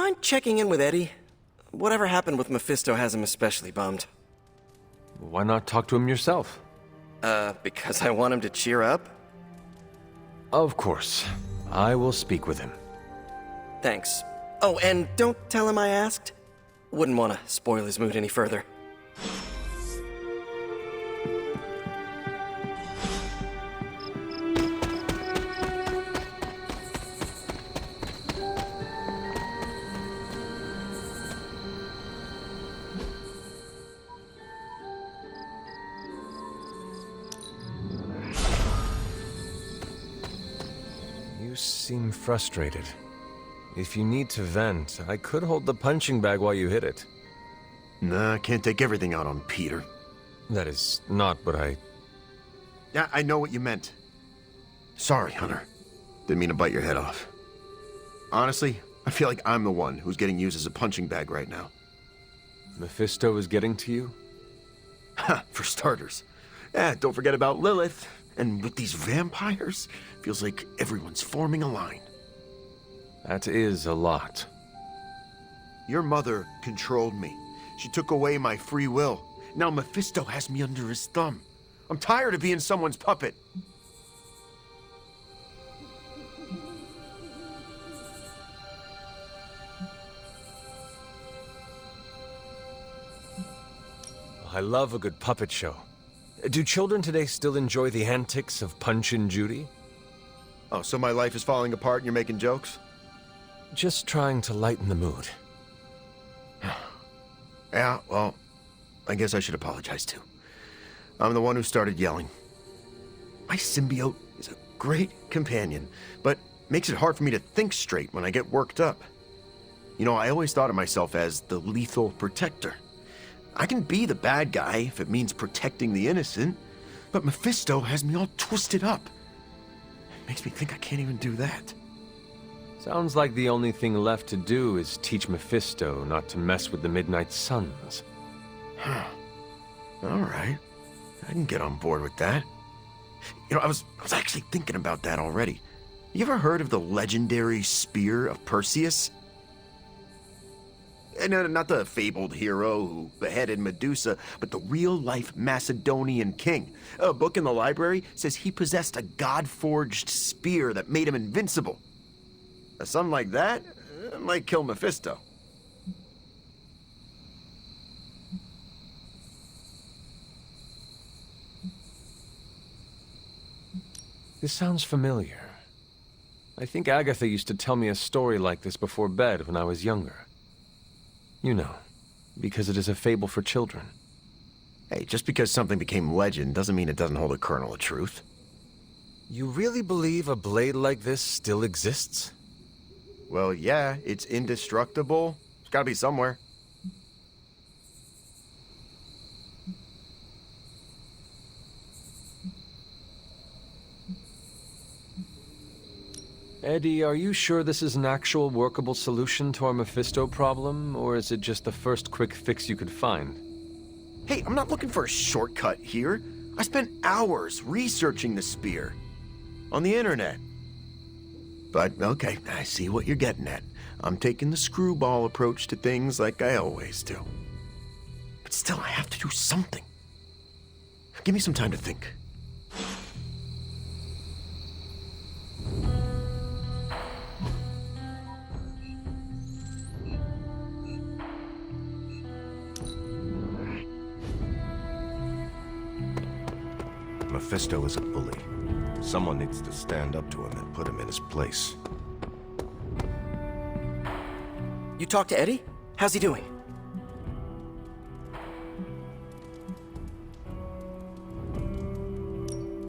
mind checking in with Eddie? Whatever happened with Mephisto has him especially bummed. Why not talk to him yourself? Because I want him to cheer up? Of course. I will speak with him. Thanks. Oh, and don't tell him I asked. Wouldn't want to spoil his mood any further. You seem frustrated. If you need to vent, I could hold the punching bag while you hit it. Nah, I can't take everything out on Peter. That is not what I... Yeah, I know what you meant. Sorry, Hunter. Didn't mean to bite your head off. Honestly, I feel like I'm the one who's getting used as a punching bag right now. Mephisto is getting to you? Ha, for starters. Don't forget about Lilith. And with these vampires, feels like everyone's forming a line. That is a lot. Your mother controlled me. She took away my free will. Now Mephisto has me under his thumb. I'm tired of being someone's puppet. I love a good puppet show. Do children today still enjoy the antics of Punch and Judy? Oh, so my life is falling apart and you're making jokes? Just trying to lighten the mood. Yeah, well, I guess I should apologize too. I'm the one who started yelling. My symbiote is a great companion, but makes it hard for me to think straight when I get worked up. You know, I always thought of myself as the lethal protector. I can be the bad guy if it means protecting the innocent, but Mephisto has me all twisted up. It makes me think I can't even do that. Sounds like the only thing left to do is teach Mephisto not to mess with the Midnight Suns. All right. I can get on board with that. You know, I was actually thinking about that already. You ever heard of the legendary Spear of Perseus? No, not the fabled hero who beheaded Medusa, but the real-life Macedonian king. A book in the library says he possessed a god-forged spear that made him invincible. Something like that might kill Mephisto. This sounds familiar. I think Agatha used to tell me a story like this before bed when I was younger. You know, because it is a fable for children. Hey, just because something became legend doesn't mean it doesn't hold a kernel of truth. You really believe a blade like this still exists? Well, yeah, it's indestructible. It's gotta be somewhere. Eddie, are you sure this is an actual workable solution to our Mephisto problem, or is it just the first quick fix you could find? Hey, I'm not looking for a shortcut here. I spent hours researching the spear. On the internet. But, okay, I see what you're getting at. I'm taking the screwball approach to things like I always do. But still, I have to do something. Give me some time to think. Mephisto is a bully. Someone needs to stand up to him and put him in his place. You talked to Eddie? How's he doing?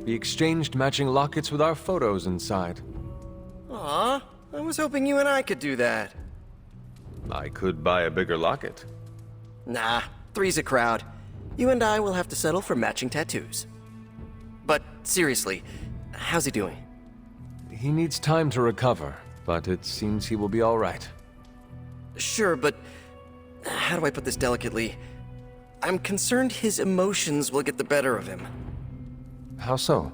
We exchanged matching lockets with our photos inside. Aw, I was hoping you and I could do that. I could buy a bigger locket. Nah, three's a crowd. You and I will have to settle for matching tattoos. But seriously, how's he doing? He needs time to recover, but it seems he will be all right. Sure, but how do I put this delicately? I'm concerned his emotions will get the better of him. How so?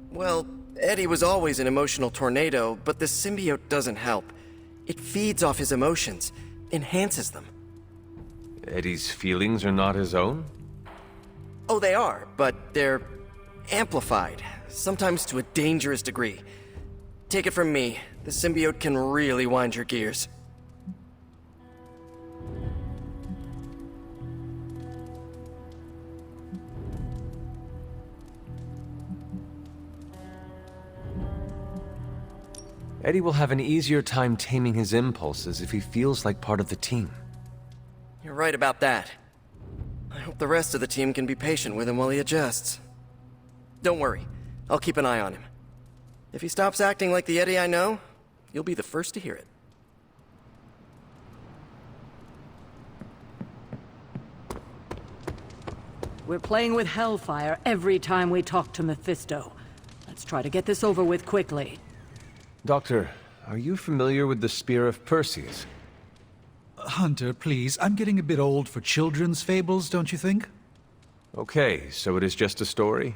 Well, Eddie was always an emotional tornado, but the symbiote doesn't help. It feeds off his emotions, enhances them. Eddie's feelings are not his own? Oh, they are, but they're amplified, sometimes to a dangerous degree. Take it from me, the symbiote can really wind your gears. Eddie will have an easier time taming his impulses if he feels like part of the team. You're right about that. I hope the rest of the team can be patient with him while he adjusts. Don't worry, I'll keep an eye on him. If he stops acting like the Eddie I know, you'll be the first to hear it. We're playing with Hellfire every time we talk to Mephisto. Let's try to get this over with quickly. Doctor, are you familiar with the Spear of Perseus? Hunter, please. I'm getting a bit old for children's fables, don't you think? Okay, so it is just a story?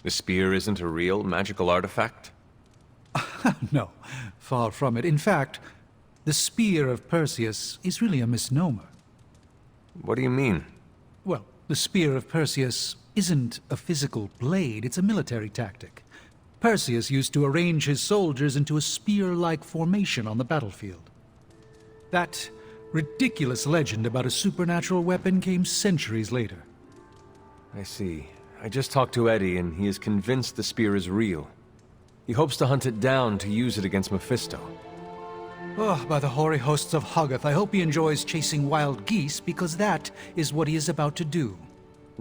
The spear isn't a real magical artifact? No, far from it. In fact, the Spear of Perseus is really a misnomer. What do you mean? Well, the Spear of Perseus isn't a physical blade, it's a military tactic. Perseus used to arrange his soldiers into a spear-like formation on the battlefield. That ridiculous legend about a supernatural weapon came centuries later. I see. I just talked to Eddie, and he is convinced the spear is real. He hopes to hunt it down to use it against Mephisto. Oh, by the hoary hosts of Hoggoth, I hope he enjoys chasing wild geese, because that is what he is about to do.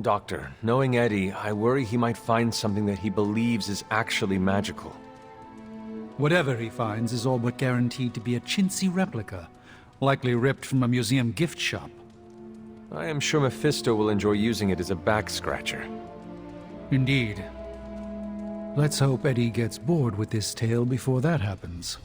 Doctor, knowing Eddie, I worry he might find something that he believes is actually magical. Whatever he finds is all but guaranteed to be a chintzy replica, likely ripped from a museum gift shop. I am sure Mephisto will enjoy using it as a back-scratcher. Indeed. Let's hope Eddie gets bored with this tale before that happens.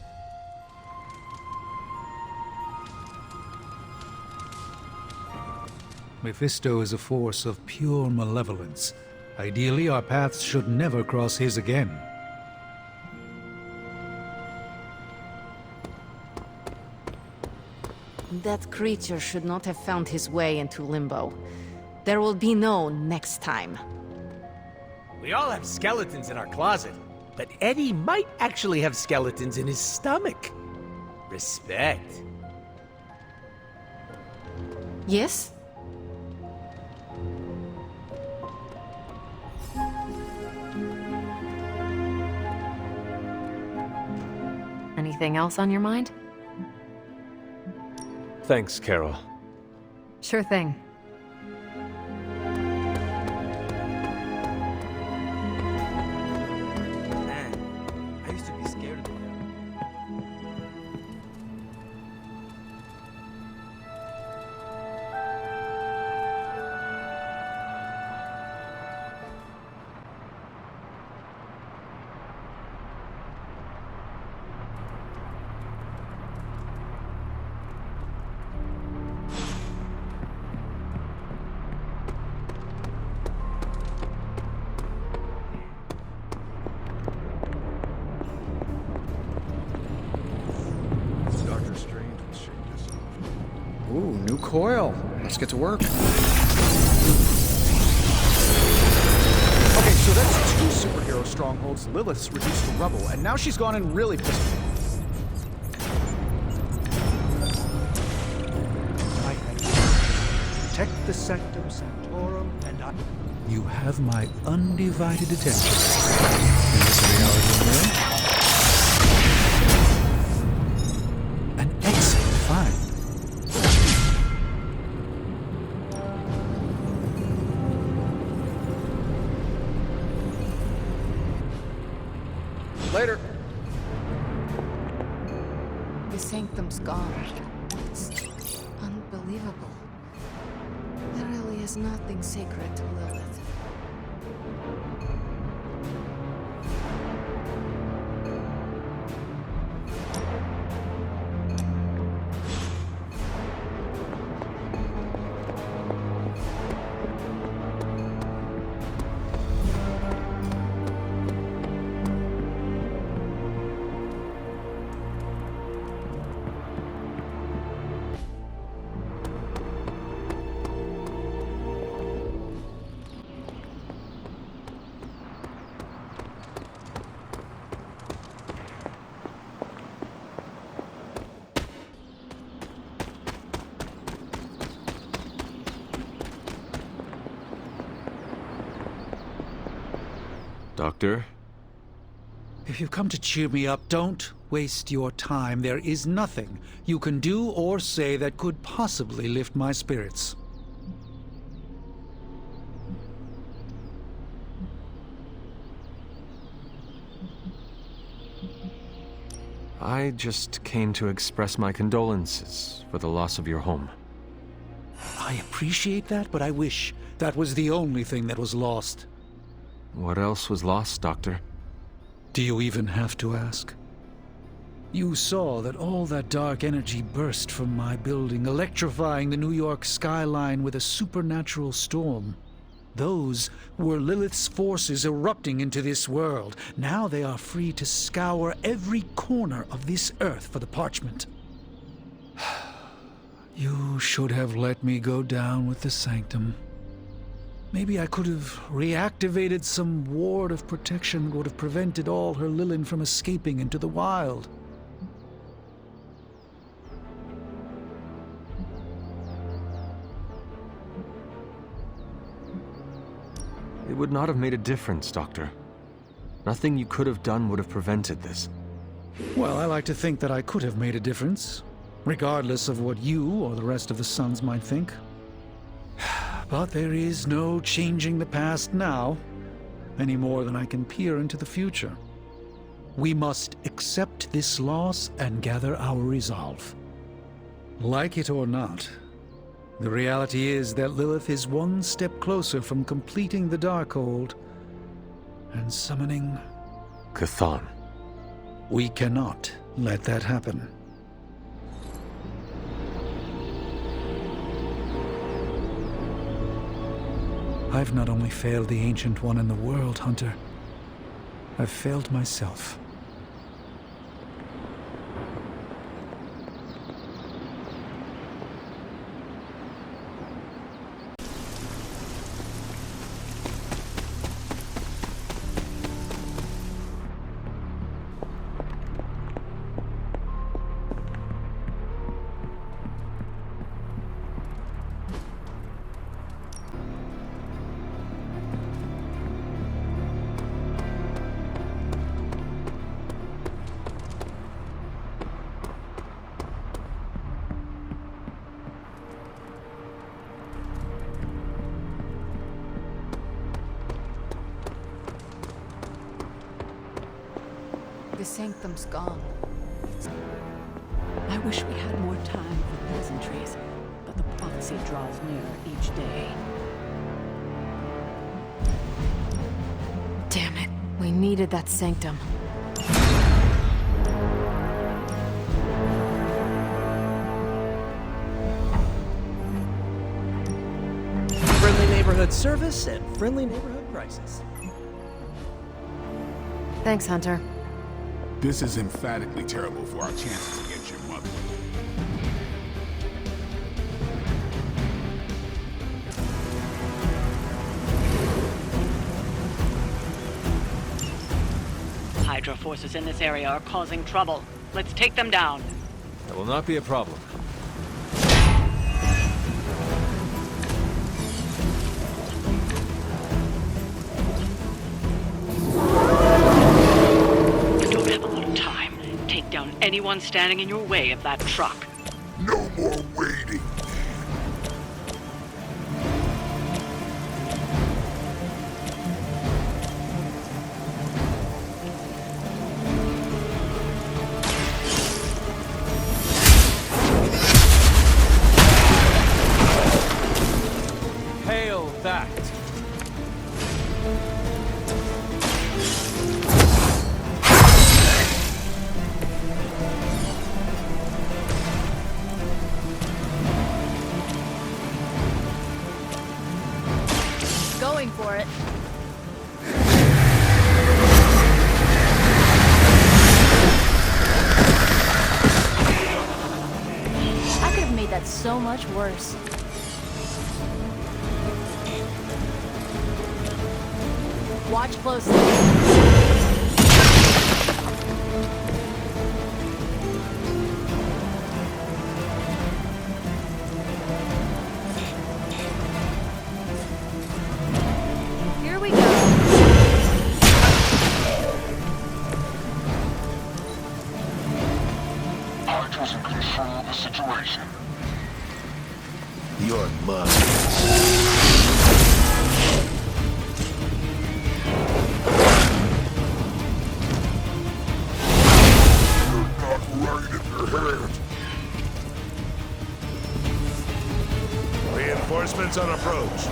Mephisto is a force of pure malevolence. Ideally, our paths should never cross his again. That creature should not have found his way into Limbo. There will be no next time. We all have skeletons in our closet, but Eddie might actually have skeletons in his stomach. Respect. Yes? Anything else on your mind? Thanks, Carol. Sure thing. Man, I used to be scared of him. Doctor Strange will shake this off. Ooh, new coil. Let's get to work. Okay, so that's 2 superhero strongholds Lilith's reduced to rubble, and now she's gone and really pissed me off. I had to protect the Sanctum Sanctorum, and I... You have my undivided attention. In this reality mirror? An excellent find. Later. The Sanctum's gone. It's unbelievable. There really is nothing sacred to Lilith. Doctor? If you've come to cheer me up, don't waste your time. There is nothing you can do or say that could possibly lift my spirits. I just came to express my condolences for the loss of your home. I appreciate that, but I wish that was the only thing that was lost. What else was lost, Doctor? Do you even have to ask? You saw that all that dark energy burst from my building, electrifying the New York skyline with a supernatural storm. Those were Lilith's forces erupting into this world. Now they are free to scour every corner of this earth for the parchment. You should have let me go down with the Sanctum. Maybe I could have reactivated some ward of protection that would have prevented all her Lilin from escaping into the wild. It would not have made a difference, Doctor. Nothing you could have done would have prevented this. Well, I like to think that I could have made a difference, regardless of what you or the rest of the Sons might think. But there is no changing the past now, any more than I can peer into the future. We must accept this loss and gather our resolve. Like it or not, the reality is that Lilith is one step closer from completing the Darkhold and summoning... Chthon. We cannot let that happen. I've not only failed the Ancient One in the world, Hunter. I've failed myself. The Sanctum's gone. I wish we had more time for pleasantries, but the prophecy draws nearer each day. Damn it. We needed that Sanctum. Friendly neighborhood service at friendly neighborhood prices. Thanks, Hunter. This is emphatically terrible for our chances against your mother. Hydra forces in this area are causing trouble. Let's take them down. That will not be a problem. Anyone standing in your way of that truck. No more waiting. Hail that! Going for it. I could have made that so much worse. Watch closely. Here we go. mud. Reinforcements on approach.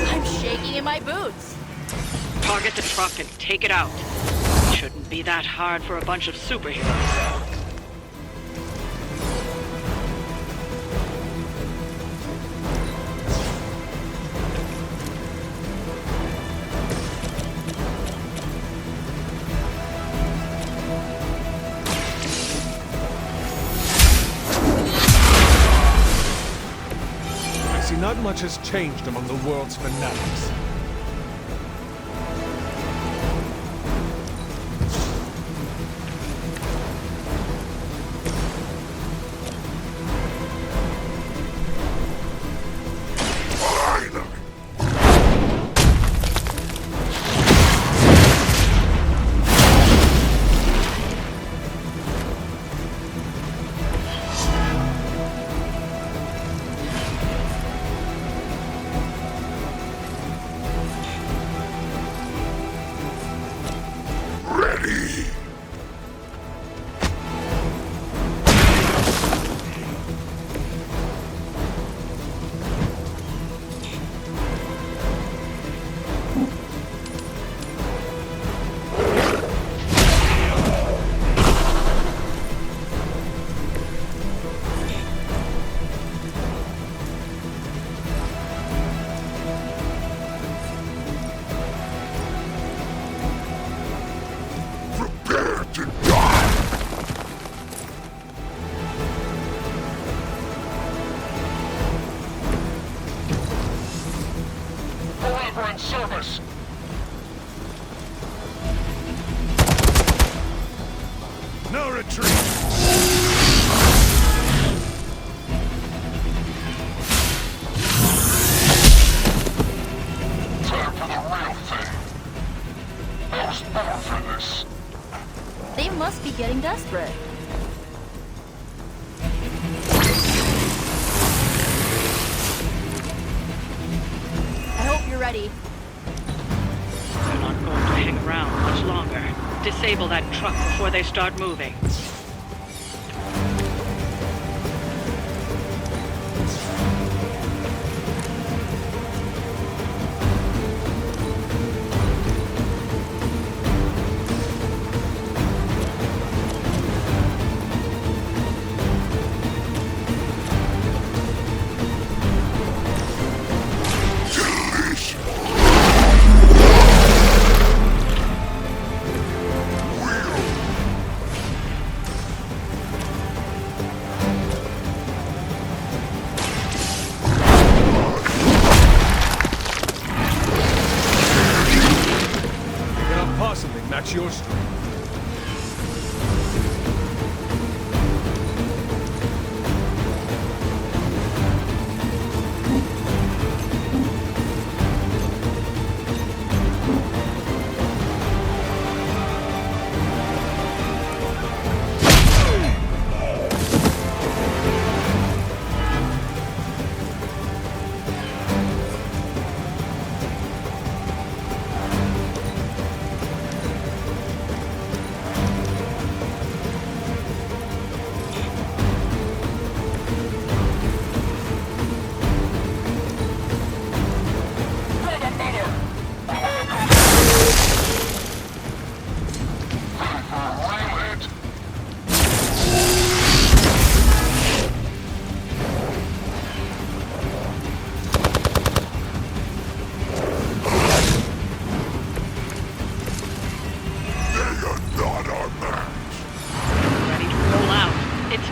I'm shaking in my boots. Target the truck and take it out. Shouldn't be that hard for a bunch of superheroes. I see not much has changed among the world's fanatics. Service. No retreat! Time for the real thing. I was born for this. They must be getting desperate. I hope you're ready. They're not going to hang around much longer. Disable that truck before they start moving. Possibly match your strength.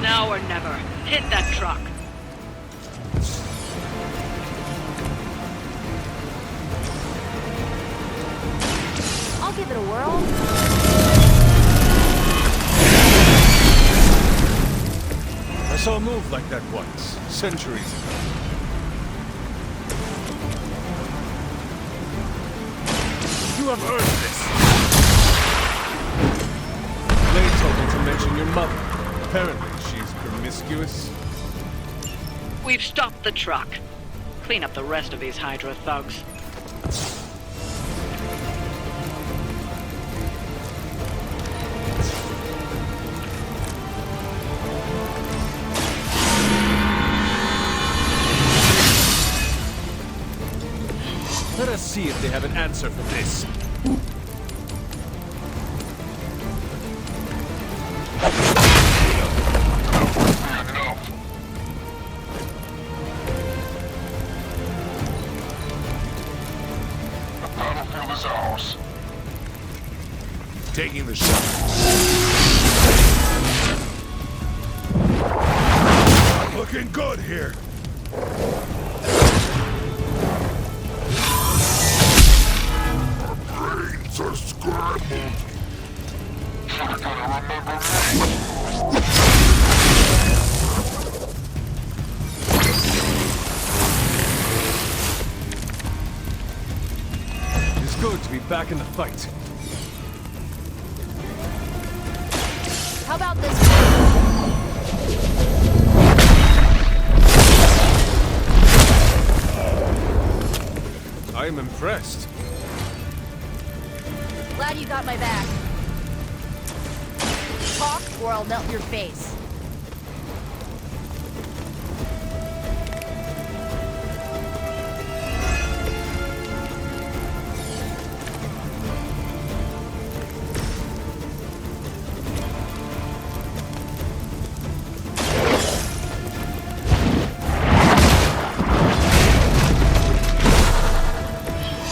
Now or never. Hit that truck. I'll give it a whirl. I saw a move like that once, centuries ago. You have earned this. Blade told me to mention your mother. Apparently, she's promiscuous. We've stopped the truck. Clean up the rest of these Hydra thugs. Let us see if they have an answer for this. The battlefield is ours. Taking the shot. Looking good here. Brains are scrambled. You're gonna remember me. It's good to be back in the fight. How about this? I am impressed. Glad you got my back. Talk or I'll melt your face.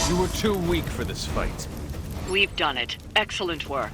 You were too weak for this fight. We've done it. Excellent work.